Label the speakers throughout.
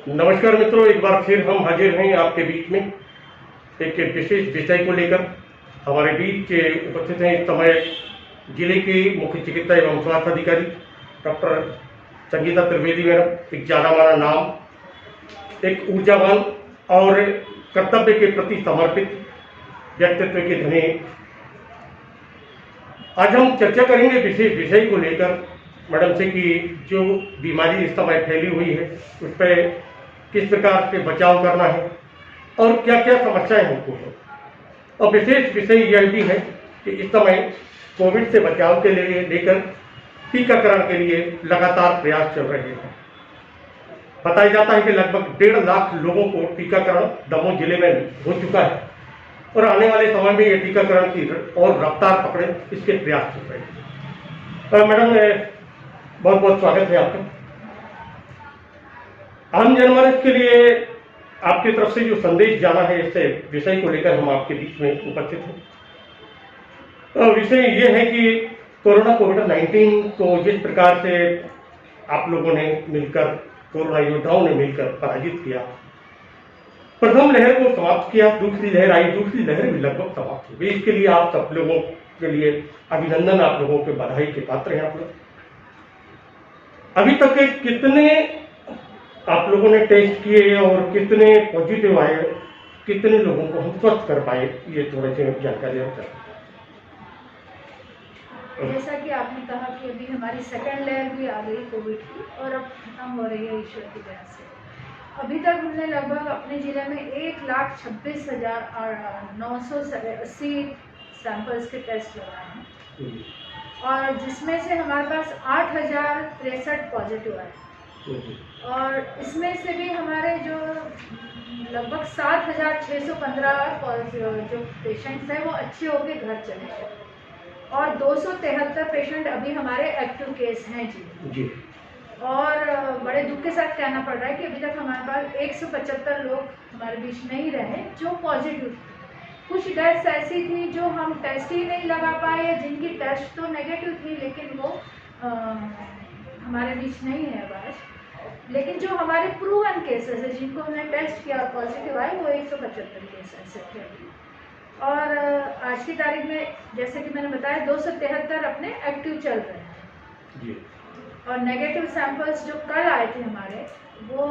Speaker 1: नमस्कार मित्रों, एक बार फिर हम हाजिर हैं आपके बीच में एक विशेष विषय को लेकर। हमारे बीच उपस्थित हैं इस समय जिले के मुख्य चिकित्सा एवं स्वास्थ्य अधिकारी डॉक्टर संगीता त्रिवेदी मैडम। एक जाना माना नाम, एक ऊर्जावान और कर्तव्य के प्रति समर्पित व्यक्तित्व के धनी। आज हम चर्चा करेंगे विशेष विषय को लेकर मैडम से कि जो बीमारी इस समय फैली हुई है उस पर किस प्रकार से बचाव करना है और क्या क्या समस्याएं हमको हैं। और विशेष विषय यह भी है कि इस समय कोविड से बचाव के लिए लेकर टीकाकरण के लिए लगातार प्रयास चल रहे हैं। बताया जाता है कि लगभग 1.5 लाख लोगों को टीकाकरण दमोह जिले में हो चुका है और आने वाले समय में ये टीकाकरण की और रफ्तार पकड़े, इसके प्रयास चल रहे हैं। मैडम, बहुत बहुत स्वागत है आपका। आम जनमानस के लिए आपकी तरफ से जो संदेश जाना है इस विषय को लेकर हम आपके बीच में उपस्थित हैं। विषय ये है कि कोविड-19 को जिस प्रकार से आप लोगों ने मिलकर, कोरोना योद्धाओं ने मिलकर पराजित किया, प्रथम लहर को समाप्त किया, दूसरी लहर आई, दूसरी लहर भी लगभग समाप्त हो गई। इसके लिए आप सब लोगों के लिए अभिनंदन, आप लोगों के बधाई के पात्र हैं आप लोग। अभी तक कितने आप लोगों ने टेस्ट किए और कितने पॉजिटिव आए, कितने लोगों को हम स्वस्थ कर पाए, ये थोड़े से जानकारी होता है।
Speaker 2: जैसा कि आपने कहा कि अभी हमारी सेकेंड लहर भी आ गई कोविड की और अब खत्म हो रही है ईश्वर की दया से। अभी तक हमने लगभग अपने जिले में 1,26,980 सैंपल्स के टेस्ट लगाए हैं और जिसमें से हमारे पास 8,063 पॉजिटिव आए और इसमें से भी हमारे जो लगभग 7,615 जो पेशेंट्स हैं वो अच्छे होकर घर चले गए और 273 पेशेंट अभी हमारे एक्टिव केस हैं जी। और बड़े दुख के साथ कहना पड़ रहा है कि अभी तक हमारे पास 175 लोग हमारे बीच नहीं रहे जो पॉजिटिव थे। कुछ डेथ्स ऐसी थी जो हम टेस्ट ही नहीं लगा पाए, जिनकी टेस्ट तो नेगेटिव थी लेकिन वो हमारे बीच नहीं है बस। लेकिन जो हमारे प्रूवन केसेस है जिनको हमने टेस्ट किया और पॉजिटिव आए वो 175 केस ऐसे थे। और आज की तारीख में जैसे कि मैंने बताया 273 अपने एक्टिव चल रहे हैं जी। और नेगेटिव सैंपल्स जो कल आए थे हमारे वो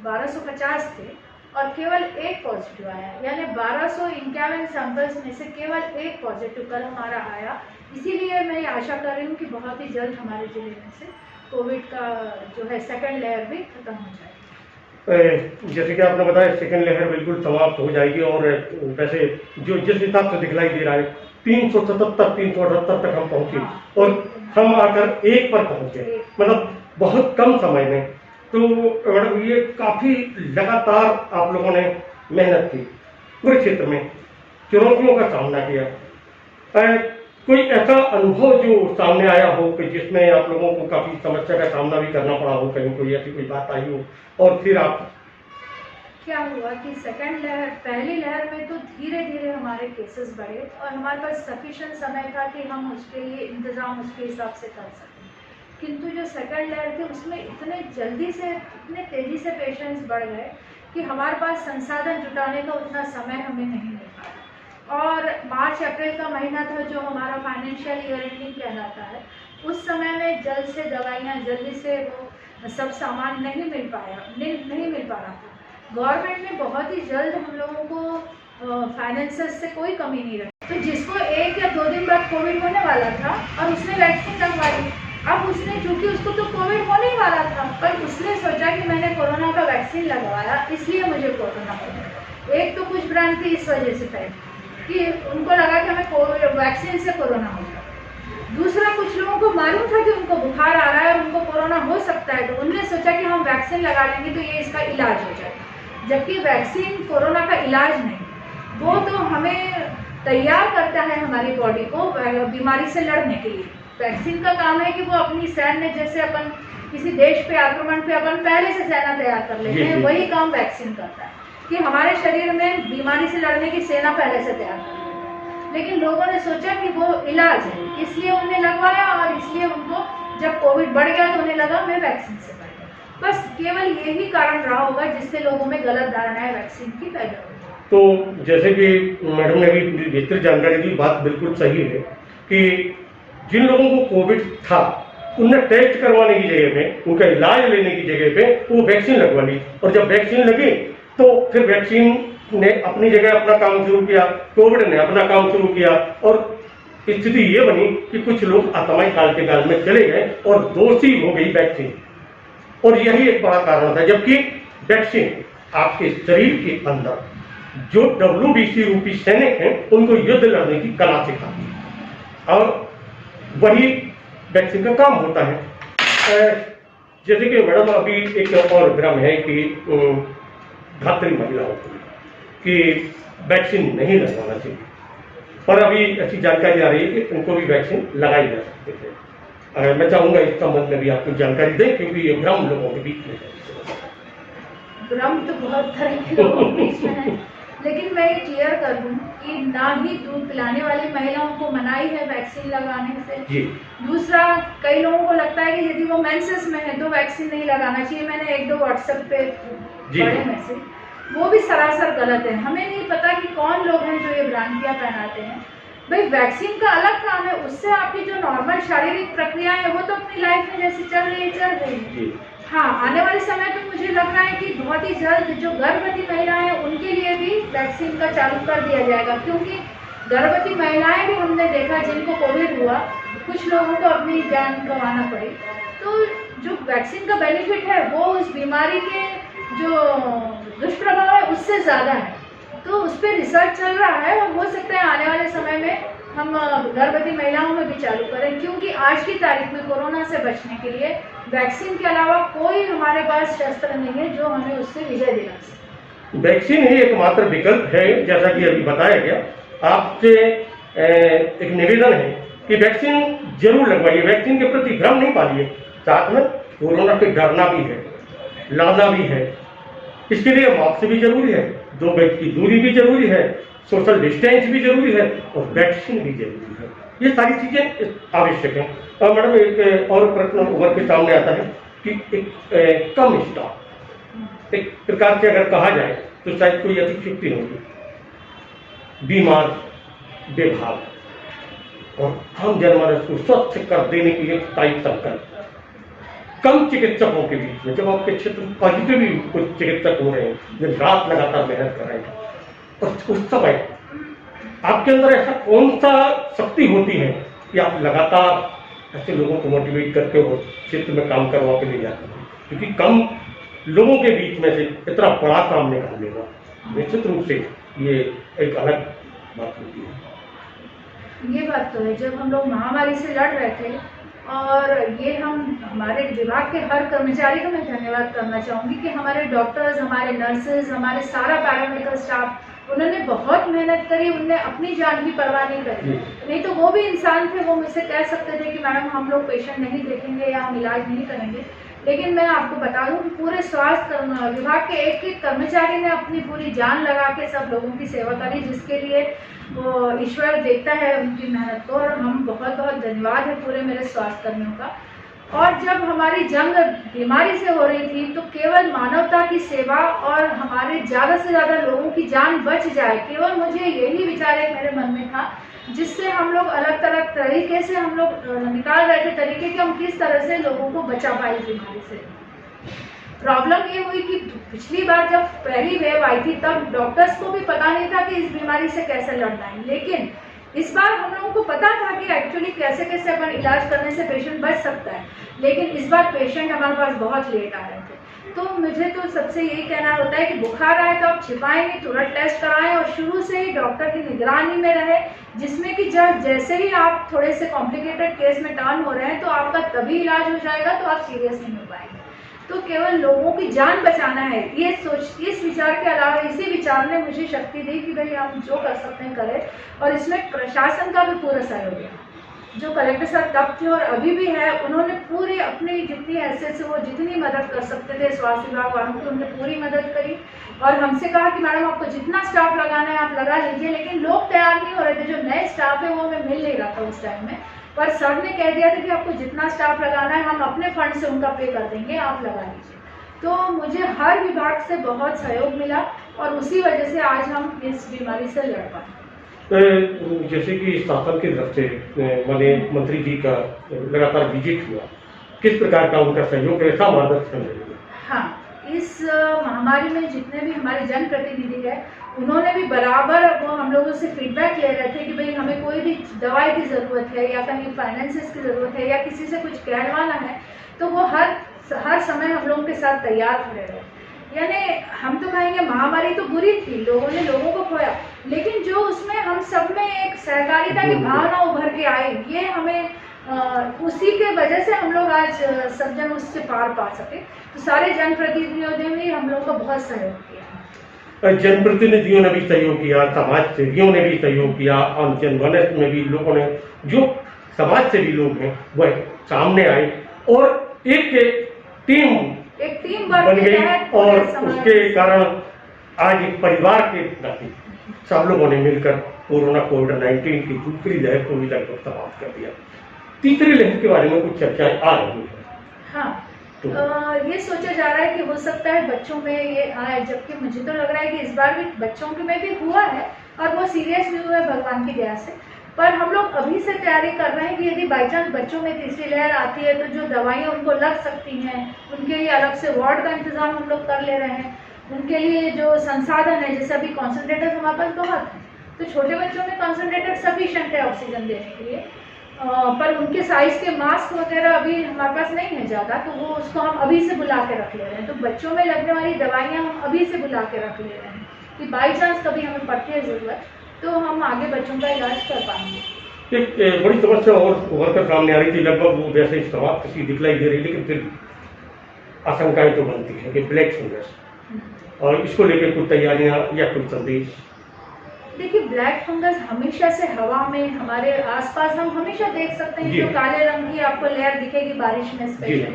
Speaker 2: 1250 थे और केवल एक पॉजिटिव आया, यानी 1251 सैंपल्स में से केवल एक पॉजिटिव कल हमारा आया। इसीलिए मैं ये आशा कर रही हूँ कि बहुत ही जल्द हमारे जिले में से कोविड का जो है सेकेंड लेयर भी खत्म हो जाएगी।
Speaker 1: जैसे कि आपने बताया सेकेंड लेयर बिल्कुल समाप्त हो जाएगी और वैसे जो जिस हिसाब से दिखलाई दे रहा है 377-378 तक हम पहुँचे और हम आकर 1 पर पहुँचे, मतलब बहुत कम समय में। तो मैडम ये काफ़ी लगातार आप लोगों ने मेहनत की, पूरे क्षेत्र में चुनौतियों का सामना किया। कोई ऐसा अनुभव जो सामने आया हो कि जिसमें आप लोगों को काफ़ी समस्या का सामना भी करना पड़ा हो, कहीं कोई ऐसी कोई बात आई हो और फिर आप?
Speaker 2: क्या हुआ कि सेकेंड लहर, पहली लहर में तो धीरे धीरे हमारे केसेस बढ़े और हमारे पास सफिशिएंट समय था कि हम उसके लिए इंतज़ाम उसके हिसाब से कर सकें। किंतु जो सेकेंड लहर थी उसमें इतने तेज़ी से पेशेंट्स बढ़ गए कि हमारे पास संसाधन जुटाने का उतना समय हमें नहीं मिल पाया। और मार्च अप्रैल का महीना था जो हमारा फाइनेंशियल ईयर एंडिंग कहलाता है, उस समय में जल्द से दवाइयाँ, जल्दी से वो सब सामान नहीं मिल पा रहा था। गवर्नमेंट ने बहुत ही जल्द हम लोगों को फाइनेंसेस से कोई कमी नहीं रखी, तो जिसको 1 या 2 दिन बाद कोविड होने वाला था और उसने वैक्सीन लगवाई। अब उसने, चूँकि उसको तो कोविड होने ही वाला था, पर उसने सोचा कि मैंने कोरोना का वैक्सीन लगवाया इसलिए मुझे कोरोना हो गया। एक तो कुछ भ्रांति इस वजह से फैली कि उनको लगा कि हमें वैक्सीन से कोरोना हो गया। दूसरा, कुछ लोगों को मालूम था कि उनको बुखार आ रहा है और उनको कोरोना हो सकता है, तो उन्होंने सोचा कि हम वैक्सीन लगा लेंगे तो ये इसका इलाज हो जाएगा। जबकि वैक्सीन कोरोना का इलाज नहीं, वो तो हमें तैयार करता है हमारी बॉडी को बीमारी से लड़ने के लिए। वैक्सीन का काम है कि वो अपनी सैन्य, जैसे अपन किसी देश पे आक्रमण पे अपन पहले से सेना तैयार कर लेते हैं, वही काम वैक्सीन करता है कि हमारे शरीर में बीमारी से लड़ने की सेना पहले से तैयार कर लेते हैं। लेकिन लोगों ने सोचा कि वो इलाज है, इसलिए उन्हें लगवाया और इसलिए उनको जब कोविड बढ़ गया तो उन्हें लगा मैं वैक्सीन से बढ़ गया। बस केवल यही कारण रहा होगा जिससे लोगों में गलत धारणाएं वैक्सीन की पैदा हुई।
Speaker 1: तो जैसे कि मैडम ने भी बेहतर जानकारी दी, बात बिल्कुल सही है कि जिन लोगों को कोविड था उनने टेस्ट करवाने की जगह पे, उनका इलाज लेने की जगह पे वो वैक्सीन लगवा ली, और जब वैक्सीन लगी तो फिर वैक्सीन ने अपनी जगह अपना काम शुरू किया, कोविड ने अपना काम शुरू किया, और स्थिति ये बनी कि कुछ लोग आतमाई काल के काल में चले गए और दोषी हो गई वैक्सीन। और यही एक बड़ा कारण था, जबकि वैक्सीन आपके शरीर के अंदर जो WBC रूपी सैनिक हैं उनको युद्ध लड़ने की कला सिखाती है, और वही वैक्सीन का काम होता है। जैसे कि मैडम अभी एक और भ्रम है कि धात्री महिलाओं को कि वैक्सीन नहीं लगवाना चाहिए, पर अभी ऐसी जानकारी आ रही है कि उनको भी वैक्सीन लगाई जा सकती है। मैं चाहूँगा इस संबंध में भी आपको जानकारी दें, क्योंकि ये भ्रम लोगों के बीच में है।
Speaker 2: भ्रम तो बहुत तरह के लोगों के बीच में है, लेकिन मैं ये क्लियर कर दूं कि ना ही दूध पिलाने वाली महिलाओं को मनाही है वैक्सीन लगाने से।
Speaker 1: जी।
Speaker 2: दूसरा, कई लोगों को लगता है कि यदि वो मेंसेस में है तो वैक्सीन नहीं लगाना चाहिए। मैंने 1-2 व्हाट्सएप पे पढ़े मैसेज, वो भी सरासर गलत है। हमें नहीं पता कि कौन लोग हैं जो ये भ्रांतियां फैलाते हैं। भाई वैक्सीन का अलग काम है, उससे आपकी जो नॉर्मल शारीरिक प्रक्रिया है वो तो अपनी लाइफ में जैसे चल रही है। हाँ, आने वाले समय तो मुझे लग रहा है कि बहुत ही जल्द जो गर्भवती महिलाएं हैं उनके लिए भी वैक्सीन का चालू कर दिया जाएगा, क्योंकि गर्भवती महिलाएं भी हमने देखा जिनको कोविड हुआ, कुछ लोगों को अपनी जान गंवाना पड़ी। तो जो वैक्सीन का बेनिफिट है वो उस बीमारी के जो दुष्प्रभाव है उससे ज़्यादा है, तो उस पर रिसर्च चल रहा है, और हो सकता है आने वाले समय में हम गर्भवती महिलाओं में भी चालू करें, क्योंकि आज की तारीख में कोरोना से बचने के लिए वैक्सीन के अलावा कोई हमारे पास शस्त्र नहीं है जो हमें उससे विजय दिला सके।
Speaker 1: वैक्सीन ही एकमात्र विकल्प है, जैसा कि अभी बताया गया। आपसे एक निवेदन है कि वैक्सीन जरूर लगवाइए, वैक्सीन के प्रति भ्रम नहीं पालिए। साथ में कोरोना से डरना भी है, लड़ना भी है, इसके लिए मास्क भी जरूरी है, 2 गज की दूरी भी जरूरी है, सोशल डिस्टेंस भी जरूरी है, और वैक्सीन भी जरूरी है। ये सारी चीजें आवश्यक हैं। और मैडम एक और प्रश्न उभर के सामने आता है कि एक कम स्टाफ, एक प्रकार से अगर कहा जाए तो शायद कोई अतिशयोक्ति होगी, बीमार विभाग और आम जनमानस को स्वस्थ कर देने के लिए टाइट संकल्प, कम चिकित्सकों के बीच में, जब आपके क्षेत्र में पॉजिटिव भी कुछ चिकित्सक हो रहे हैं जो रात लगातार मेहनत कर रहे हैं, और उस समय आपके अंदर ऐसा कौन सा शक्ति होती है कि आप लगातार ऐसे लोगों को मोटिवेट करके वो क्षेत्र में काम करवा के ले जाते हैं? क्योंकि कम लोगों के बीच में से इतना बड़ा काम निकाल लेगा, निश्चित रूप से ये एक अलग बात होती है।
Speaker 2: ये बात तो है, जब हम लोग महामारी से लड़ रहे थे, और ये हम हमारे विभाग के हर कर्मचारी को मैं धन्यवाद करना चाहूँगी कि हमारे डॉक्टर्स, हमारे नर्सेज, हमारे सारा पैरामेडिकल स्टाफ, उन्होंने बहुत मेहनत करी, उनने अपनी जान की परवाह नहीं करी। नहीं तो वो भी इंसान थे, वो मुझसे कह सकते थे कि मैडम हम लोग पेशेंट नहीं देखेंगे या हम इलाज नहीं करेंगे। लेकिन मैं आपको बता दूं कि पूरे स्वास्थ्य विभाग के एक कर्मचारी ने अपनी पूरी जान लगा के सब लोगों की सेवा करी, जिसके लिए वो ईश्वर देखता है उनकी मेहनत को, और हम बहुत बहुत धन्यवाद है पूरे मेरे स्वास्थ्य कर्मियों का। और जब हमारी जंग बीमारी से हो रही थी, तो केवल मानवता की सेवा और हमारे ज़्यादा से ज़्यादा लोगों की जान बच जाए, केवल मुझे यही विचार एक मेरे मन में था, जिससे हम लोग अलग अलग तरीके से हम लोग निकाल रहे थे तरीके कि हम किस तरह से लोगों को बचा पाए इस बीमारी से। प्रॉब्लम ये हुई कि पिछली बार जब पहली वेव आई थी तब डॉक्टर्स को भी पता नहीं था कि इस बीमारी से कैसे लड़ना है, लेकिन इस बार हम लोगों को पता था कि एक्चुअली कैसे कैसे अपन इलाज करने से पेशेंट बच सकता है। लेकिन इस बार पेशेंट हमारे पास बहुत लेट आ रहे थे। तो मुझे तो सबसे यही कहना होता है कि बुखार आए तो आप छिपाएं नहीं, तुरंत टेस्ट कराएं, और शुरू से ही डॉक्टर की निगरानी में रहे, जिसमें कि जब जैसे ही आप थोड़े से कॉम्प्लिकेटेड केस में टर्न हो रहे हैं तो आपका तभी इलाज हो जाएगा, तो आप सीरियस नहीं हो पाएंगे। तो केवल लोगों की जान बचाना है, ये सोच, इस विचार के अलावा इसी विचार ने मुझे शक्ति दी कि भाई हम जो कर सकते हैं करें। और इसमें प्रशासन का भी पूरा सहयोग है। जो कलेक्टर साहब तब थे और अभी भी है, उन्होंने पूरी अपनी जितनी हैसियत से वो जितनी मदद कर सकते थे स्वास्थ्य विभाग वालों की, उन्होंने पूरी मदद करी। और हमसे कहा कि मैडम आपको जितना स्टाफ लगाना है आप लगा लीजिए, लेकिन लोग तैयार नहीं हो रहे थे। जो नए स्टाफ है वो हमें मिल नहीं रहा था उस टाइम में, पर सर ने कह दिया था कि आपको जितना स्टाफ लगाना है हम अपने फंड से उनका पे कर देंगे, आप लगा लीजिए। तो मुझे हर विभाग से बहुत सहयोग मिला और उसी वजह से आज हम इस बीमारी से लड़ पाए।
Speaker 1: जैसे कि शासन की तरफ से माननीय मंत्री जी का लगातार विजिट हुआ, किस प्रकार का उनका सहयोग, कैसा मार्गदर्शन है?
Speaker 2: हाँ, इस महामारी में जितने भी हमारे जनप्रतिनिधि हैं उन्होंने भी बराबर वो हम लोगों से फीडबैक ले रहे थे कि भाई हमें कोई भी दवाई की ज़रूरत है या कहीं फाइनेंसेस की ज़रूरत है या किसी से कुछ कहवाना है तो वो हर समय हम लोगों के साथ तैयार खड़े रहे। यानी हम तो कहेंगे महामारी तो बुरी थी, लोगों ने लोगों को खोया, लेकिन जो उसमें हम सब में एक सहकारिता की भावना उभर के आई, ये हमें उसी के वजह से हम लोग आज सब जन उससे पार पा सके। तो सारे जनप्रतिनिधियों ने भी हम लोग को बहुत सहयोग किया।
Speaker 1: जनप्रतिनिधियों ने भी सहयोग किया, समाज सेवियों ने भी सहयोग किया और जनमानस में भी लोगों ने, जो समाज सेवी लोग हैं वह सामने आए और एक टीम बन गई और उसके कारण आज एक परिवार के नाते सब लोगों ने मिलकर कोविड-19 की दूसरी लहर को भी लगभग समाप्त कर दिया। तीसरी लहर के बारे में कुछ चर्चाएं आ रही हैं।
Speaker 2: हाँ, ये सोचा जा रहा है कि हो सकता है बच्चों में ये आए, जबकि मुझे तो लग रहा है कि इस बार भी बच्चों में भी हुआ है और वो सीरियस भी हुआ है भगवान की दया से। पर हम लोग अभी से तैयारी कर रहे हैं कि यदि बाई चांस बच्चों में तीसरी लहर आती है तो जो दवाइयाँ उनको लग सकती हैं उनके लिए अलग से वार्ड का इंतज़ाम हम लोग कर ले रहे हैं। उनके लिए जो संसाधन है, जैसे अभी कॉन्सनट्रेटर्स हमारे पास बहुत हैं, तो छोटे बच्चों में कॉन्सनट्रेटर सफिशेंट है ऑक्सीजन देने के लिए, पर उनके साइज़ के मास्क वगैरह अभी हमारे पास नहीं है ज़्यादा, तो वो उसको हम अभी से बुला के रख ले रहे हैं। तो बच्चों में लगने वाली दवाइयाँ हम अभी से बुला के रख ले रहे हैं कि बाई चांस कभी हमें पड़ती है ज़रूरत तो हम आगे बच्चों का इलाज कर पाएंगे।
Speaker 1: एक बड़ी समस्या और उभर कर सामने आ रही थी, लगभग वो वैसे ही समाप्त सी दिखलाई दे रही, लेकिन फिर आशंकाएं तो बनती है कि ब्लैक फंगस, और इसको लेकर कुछ तैयारियां या कुछ संदेश?
Speaker 2: देखिए, ब्लैक फंगस हमेशा से हवा में हमारे आसपास हम हमेशा देख सकते हैं, जो काले रंग की आपको लेयर दिखेगी बारिश में स्पेशली,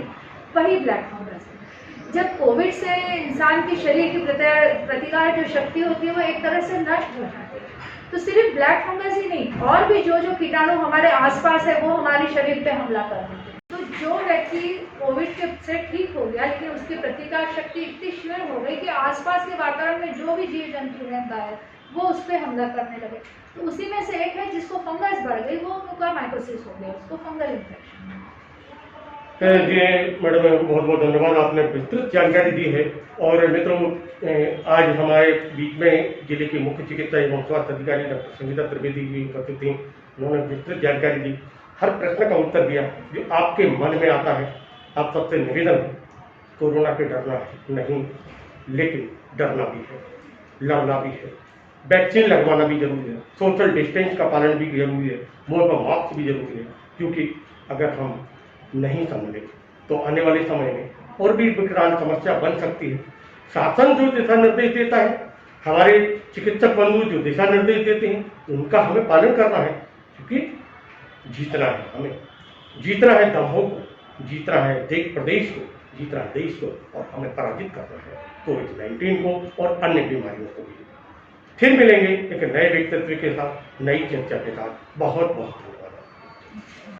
Speaker 2: वही ब्लैक फंगस है। जब कोविड से इंसान की शरीर की प्रतिकार जो शक्ति होती है वो एक तरह से नष्ट हो जाती है, तो सिर्फ ब्लैक फंगस ही नहीं, और भी जो कीटाणु हमारे आसपास है वो हमारे शरीर पे हमला कर देते हैं। तो जो व्यक्ति कोविड से ठीक हो गया लेकिन उसकी प्रतिकार शक्ति इतनी क्षीण हो गई कि आसपास के वातावरण में जो भी जीव जंतु हैं गायब, वो उस पर हमला करने लगे। तो उसी में से एक है जिसको फंगस बढ़ गई, वो म्यूकोरमाइकोसिस हो गया, उसको फंगल इन्फेक्शन।
Speaker 1: जी मैडम, बहुत बहुत धन्यवाद, आपने विस्तृत जानकारी दी है। और मित्रों, आज हमारे बीच में जिले की मुख्य चिकित्सा एवं स्वास्थ्य अधिकारी डॉक्टर संगीता त्रिवेदी भी उपस्थित थी। उन्होंने विस्तृत जानकारी दी, हर प्रश्न का उत्तर दिया जो आपके मन में आता है। आप सबसे निवेदन है, कोरोना से डरना नहीं, लेकिन डरना भी है, लड़ना भी है, वैक्सीन लगवाना भी जरूरी है, सोशल डिस्टेंस का पालन भी जरूरी है, मुंह पर मास्क भी जरूरी है, क्योंकि अगर हम नहीं समझे तो आने वाले समय में और भी विकराल समस्या बन सकती है। शासन जो दिशा निर्देश देता है, हमारे चिकित्सक बंधु जो दिशा निर्देश देते हैं, उनका हमें पालन करना है, क्योंकि जीतना है, हमें जीतना है दमों को, जीतना है प्रदेश को, जीतना है देश को, और हमें पराजित करना है कोविड-19 को और अन्य बीमारियों को भी। फिर मिलेंगे एक नए व्यक्तित्व के साथ, नई चर्चा के साथ। बहुत बहुत धन्यवाद।